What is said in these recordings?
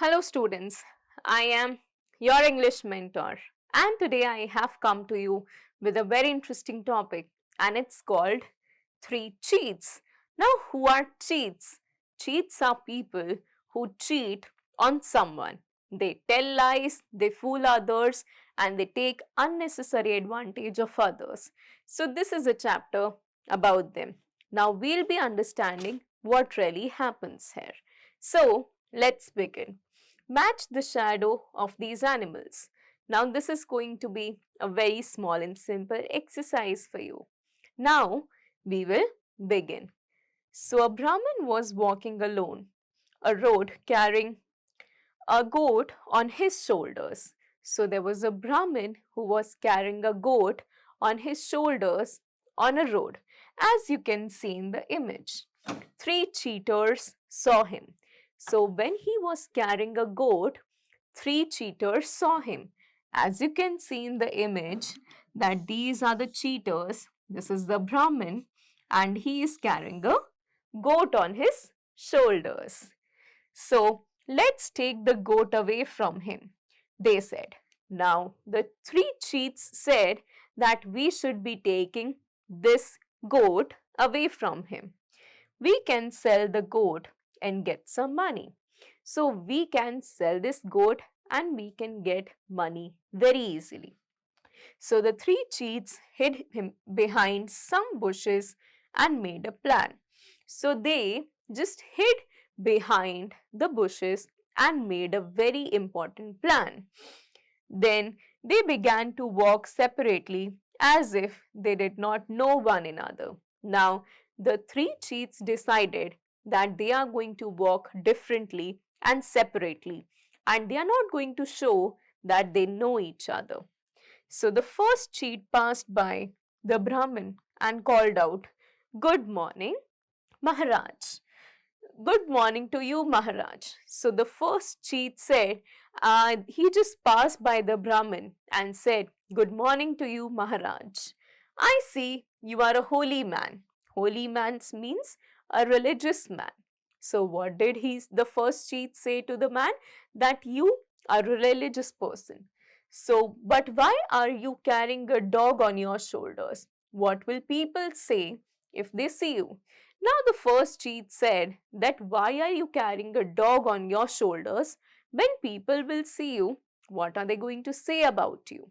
Hello students, I am your English mentor and today I have come to you with a very interesting topic and it's called 3 cheats. Now who are cheats? Cheats are people who cheat on someone. They tell lies, they fool others and they take unnecessary advantage of others. So this is a chapter about them. Now we'll be understanding what really happens here. So let's begin. Match the shadow of these animals. Now this is going to be a very small and simple exercise for you. Now we will begin. So a Brahmin was walking alone, a road carrying a goat on his shoulders. So there was a Brahmin who was carrying a goat on his shoulders on a road, as you can see in the image. 3 cheaters saw him. So when he was carrying a goat, 3 cheaters saw him. As you can see in the image that these are the cheaters. This is the Brahmin and he is carrying a goat on his shoulders. So let's take the goat away from him, they said. Now the 3 cheats said that we should be taking this goat away from him. We can sell the goat and get some money. So we can sell this goat and we can get money very easily. So the 3 cheats hid him behind some bushes and made a plan. So they just hid behind the bushes and made a very important plan. Then they began to walk separately as if they did not know one another. Now the 3 cheats decided that they are going to walk differently and separately and they are not going to show that they know each other. So the first cheat passed by the Brahmin and called out, "Good morning, Maharaj." "Good morning to you, Maharaj." So the first cheat said, he just passed by the Brahmin and said, "Good morning to you, Maharaj. I see you are a holy man." Holy man means a religious man. So what did the first cheat say to the man? That you are a religious person. So, but why are you carrying a dog on your shoulders? What will people say if they see you? Now the first cheat said that why are you carrying a dog on your shoulders? When people will see you, what are they going to say about you?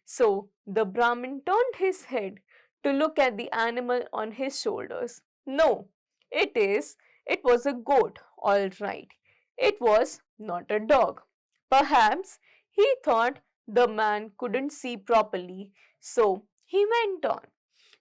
So the Brahmin turned his head to look at the animal on his shoulders. No, it was a goat, all right. It was not a dog. Perhaps he thought the man couldn't see properly, so he went on.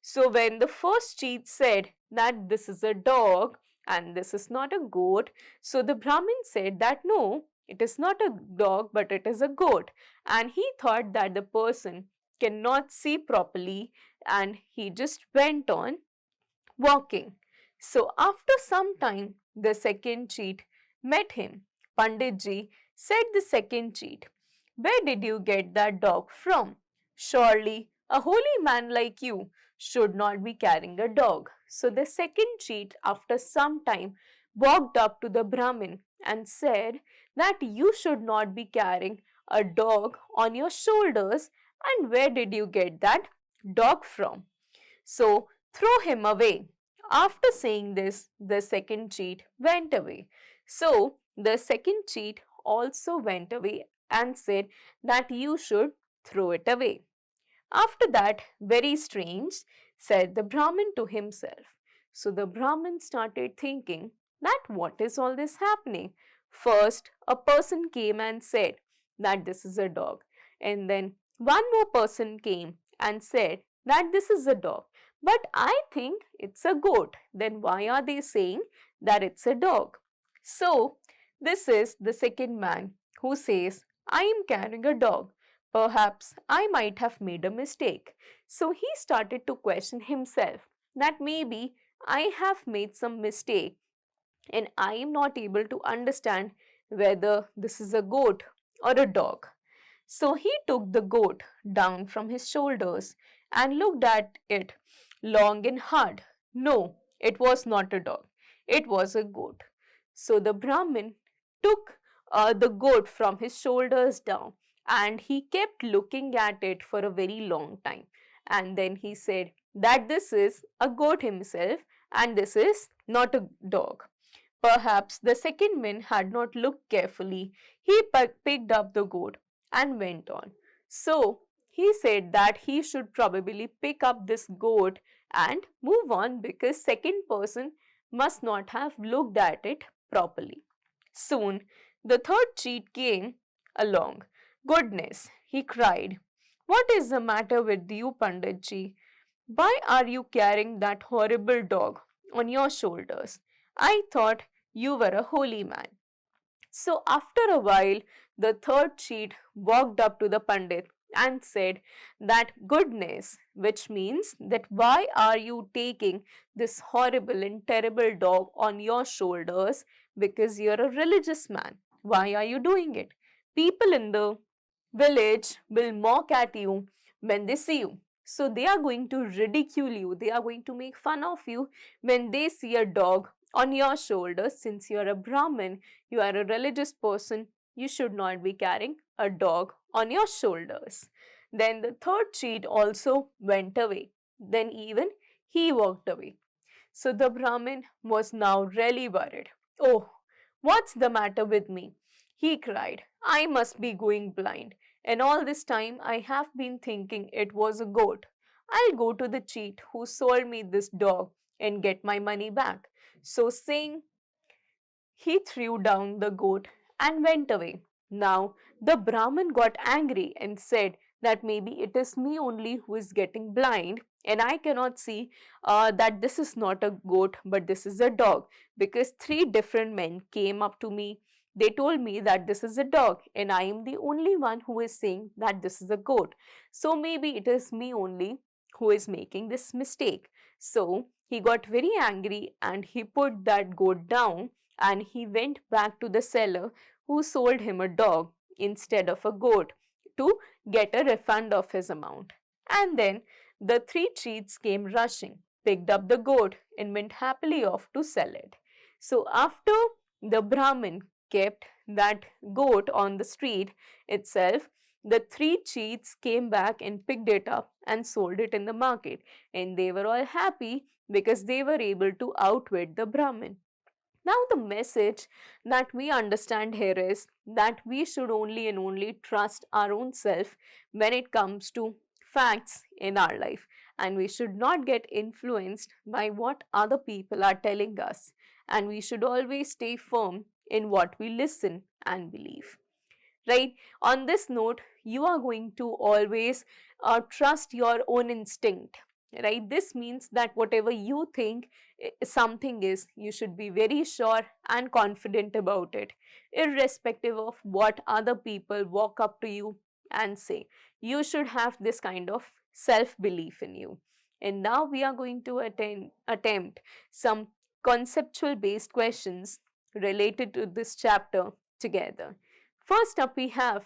So when the first cheat said that this is a dog and this is not a goat, so the Brahmin said that no, it is not a dog but it is a goat. And he thought that the person cannot see properly and he just went on walking. So after some time, the second cheat met him. Panditji, said the second cheat, "Where did you get that dog from? Surely a holy man like you should not be carrying a dog." So the second cheat, after some time, walked up to the Brahmin and said that you should not be carrying a dog on your shoulders, and where did you get that dog from? So throw him away. After saying this, the second cheat went away. So the second cheat also went away and said that you should throw it away. After that, very strange, said the Brahmin to himself. So the Brahmin started thinking that what is all this happening? First, a person came and said that this is a dog. And then one more person came and said that this is a dog. But I think it's a goat. Then why are they saying that it's a dog? So this is the second man who says, "I am carrying a dog. Perhaps I might have made a mistake." So he started to question himself that maybe I have made some mistake and I am not able to understand whether this is a goat or a dog. So he took the goat down from his shoulders and looked at it long and hard. No, it was not a dog. It was a goat. So the Brahmin took the goat from his shoulders down, and he kept looking at it for a very long time. And then he said that this is a goat himself and this is not a dog. Perhaps the second man had not looked carefully. He picked up the goat and went on. So he said that he should probably pick up this goat and move on because second person must not have looked at it properly. Soon the third cheat came along. Goodness, he cried. What is the matter with you, Panditji? Why are you carrying that horrible dog on your shoulders? I thought you were a holy man. So after a while, the third cheat walked up to the Pandit and said that goodness, which means that why are you taking this horrible and terrible dog on your shoulders? Because you're a religious man. Why are you doing it? People in the village will mock at you when they see you. So they are going to ridicule you, they are going to make fun of you when they see a dog on your shoulders. Since you are a Brahmin, you are a religious person, you should not be carrying a dog on your shoulders. Then the third cheat also went away. Then even he walked away. So the Brahmin was now really worried. Oh, what's the matter with me? He cried. I must be going blind. And all this time I have been thinking it was a goat. I'll go to the cheat who sold me this dog and get my money back. So saying, he threw down the goat and went away. Now the Brahmin got angry and said that maybe it is me only who is getting blind and I cannot see that this is not a goat but this is a dog, because three different men came up to me. They told me that this is a dog and I am the only one who is saying that this is a goat. So maybe it is me only who is making this mistake. So he got very angry and he put that goat down and he went back to the seller who sold him a dog instead of a goat to get a refund of his amount. And then the three cheats came rushing, picked up the goat and went happily off to sell it. So after the Brahmin kept that goat on the street itself, the three cheats came back and picked it up and sold it in the market, and they were all happy because they were able to outwit the Brahmin. Now, the message that we understand here is that we should only and only trust our own self when it comes to facts in our life, and we should not get influenced by what other people are telling us, and we should always stay firm in what we listen and believe. Right? On this note, you are going to always trust your own instinct. Right? This means that whatever you think something is, you should be very sure and confident about it, irrespective of what other people walk up to you and say. You should have this kind of self belief in you. And now we are going to attempt some conceptual based questions related to this chapter together. First up, we have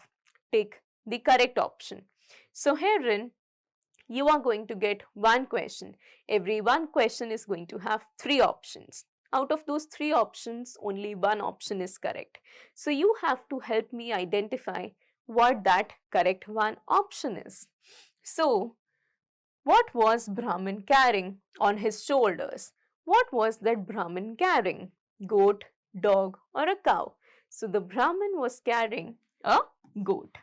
take the correct option. So herein, you are going to get one question. Every one question is going to have three options. Out of those three options, only one option is correct. So you have to help me identify what that correct one option is. So, what was Brahmin carrying on his shoulders? What was that Brahmin carrying? Goat, dog, or a cow? So the Brahmin was carrying a goat.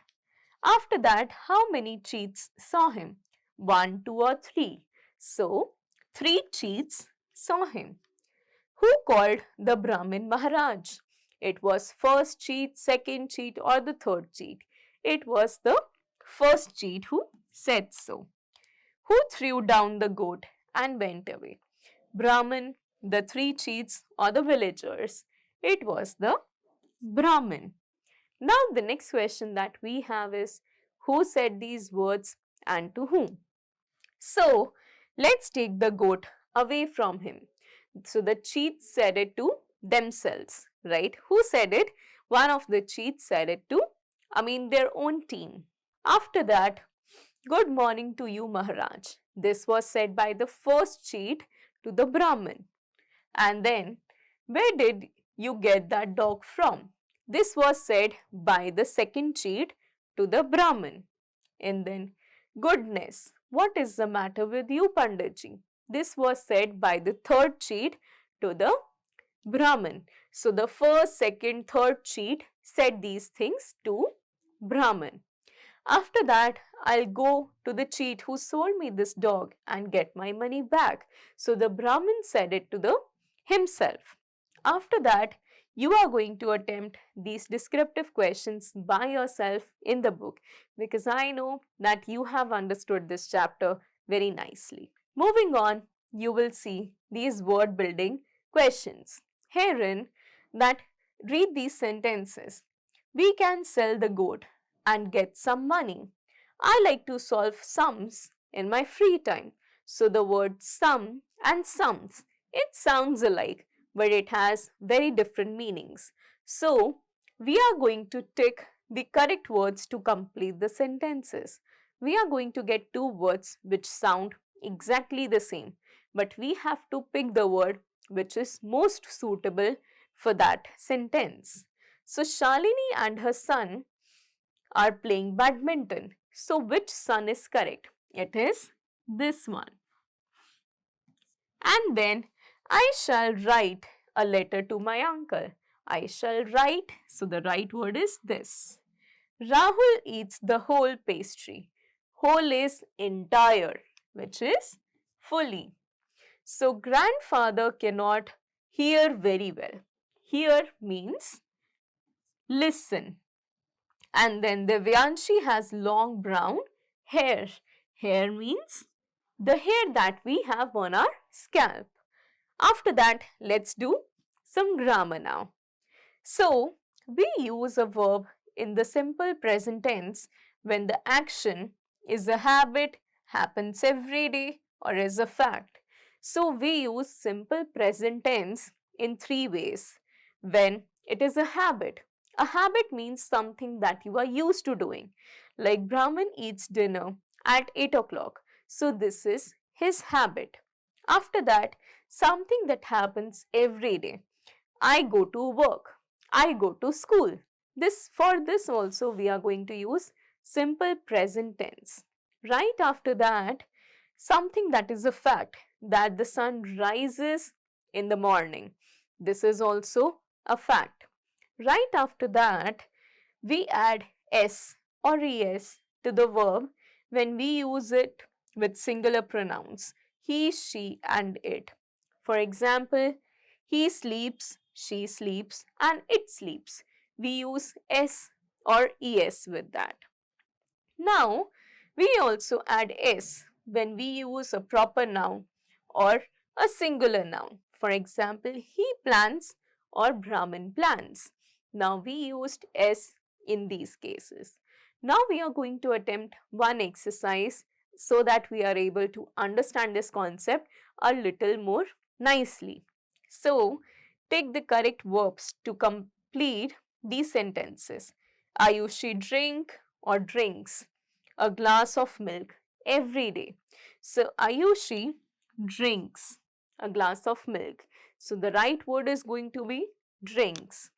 After that, how many cheats saw him? 1, 2, or 3? So, 3 cheats saw him. Who called the Brahmin Maharaj? It was first cheat, second cheat, or the third cheat? It was the first cheat who said so. Who threw down the goat and went away? Brahmin, the 3 cheats, or the villagers? It was the Brahmin. Now the next question that we have is, who said these words and to whom? So let's take the goat away from him. So the cheats said it to themselves, right? Who said it? One of the cheats said it to, their own team. After that, good morning to you, Maharaj. This was said by the first cheat to the Brahmin. And then, where did you get that dog from? This was said by the second cheat to the Brahmin. And then, goodness, what is the matter with you, Panditji? This was said by the third cheat to the Brahmin. So the first, second, third cheat said these things to Brahmin. After that, I'll go to the cheat who sold me this dog and get my money back. So the Brahmin said it to the himself. After that, you are going to attempt these descriptive questions by yourself in the book because I know that you have understood this chapter very nicely. Moving on, you will see these word building questions. Herein, that read these sentences. We can sell the goat and get some money. I like to solve sums in my free time. So the word sum and sums, it sounds alike, but it has very different meanings. So we are going to tick the correct words to complete the sentences. We are going to get two words which sound exactly the same, but we have to pick the word which is most suitable for that sentence. So Shalini and her son are playing badminton. So which son is correct? It is this one. And then I shall write a letter to my uncle. I shall write, so the right word is this. Rahul eats the whole pastry. Whole is entire, which is fully. So grandfather cannot hear very well. Hear means listen. And then Devyanshi has long brown hair. Hair means the hair that we have on our scalp. After that, let's do some grammar now. So, we use a verb in the simple present tense when the action is a habit, happens every day, or is a fact. So, we use simple present tense in three ways. When it is a habit means something that you are used to doing. Like Brahman eats dinner at 8 o'clock. So, this is his habit. After that, something that happens every day. I go to work. I go to school. For this also we are going to use simple present tense. Right after that, something that is a fact, that the sun rises in the morning. This is also a fact. Right after that, we add s or es to the verb when we use it with singular pronouns he, she and it. For example, he sleeps, she sleeps and it sleeps. We use s or es with that. Now, we also add s when we use a proper noun or a singular noun. For example, he plans or Brahmin plans. Now, we used s in these cases. Now, we are going to attempt one exercise so that we are able to understand this concept a little more nicely. So, take the correct verbs to complete these sentences. Ayushi drink or drinks a glass of milk every day. So, Ayushi drinks a glass of milk. So, the right word is going to be drinks.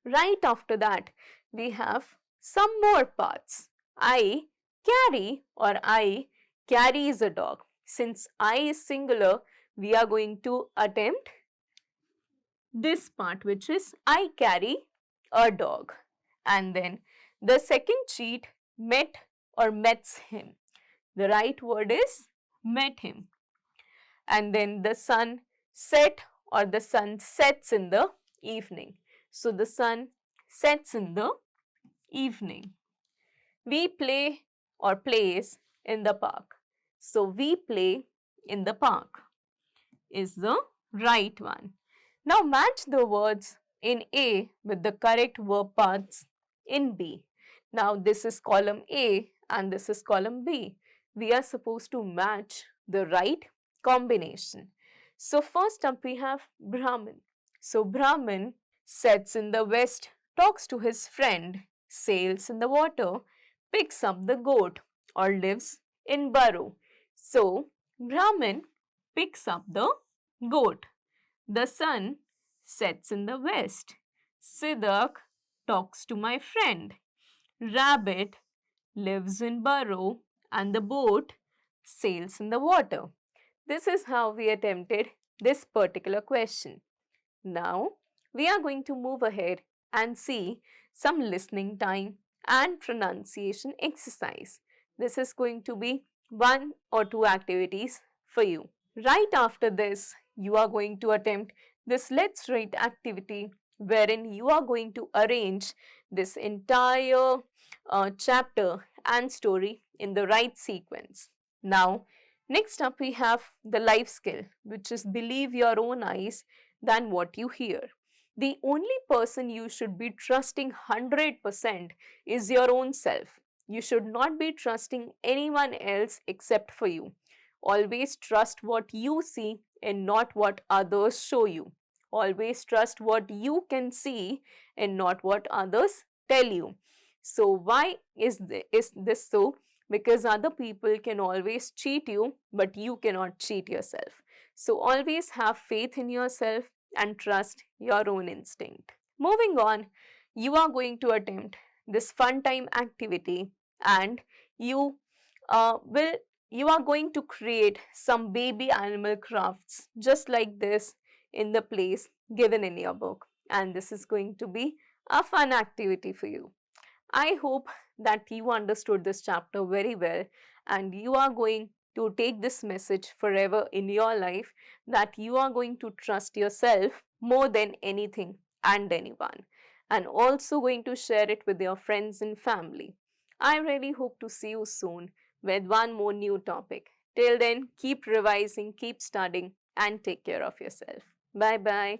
Right after that, we have some more parts. I carry or I carries a dog. Since I is singular, we are going to attempt this part, which is I carry a dog. And then the second cheat, met or mets him. The right word is met him. And then the sun set or the sun sets in the evening. So the sun sets in the evening. We play or plays in the park. So we play in the park is the right one. Now match the words in A with the correct verb parts in B. Now this is column A and this is column B. We are supposed to match the right combination. So first up we have Brahmin. So Brahmin sets in the west, talks to his friend, sails in the water, picks up the goat or lives in burrow. So Brahmin picks up the goat. The sun sets in the west. Siddharth talks to my friend. Rabbit lives in burrow and the boat sails in the water. This is how we attempted this particular question. Now, we are going to move ahead and see some listening time and pronunciation exercise. This is going to be one or two activities for you. Right after this, you are going to attempt this Let's Write activity wherein you are going to arrange this entire chapter and story in the right sequence. Now, next up we have the life skill, which is believe your own eyes than what you hear. The only person you should be trusting 100% is your own self. You should not be trusting anyone else except for you. Always trust what you see and not what others show you. Always trust what you can see and not what others tell you. So, why is this so? Because other people can always cheat you, but you cannot cheat yourself. So, always have faith in yourself and trust your own instinct. Moving on, you are going to attempt this fun time activity and you will you are going to create some baby animal crafts just like this in the place given in your book, and this is going to be a fun activity for you. I hope that you understood this chapter very well and you are going to take this message forever in your life, that you are going to trust yourself more than anything and anyone, and also going to share it with your friends and family. I really hope to see you soon with one more new topic. Till then, keep revising, keep studying, and take care of yourself. Bye bye.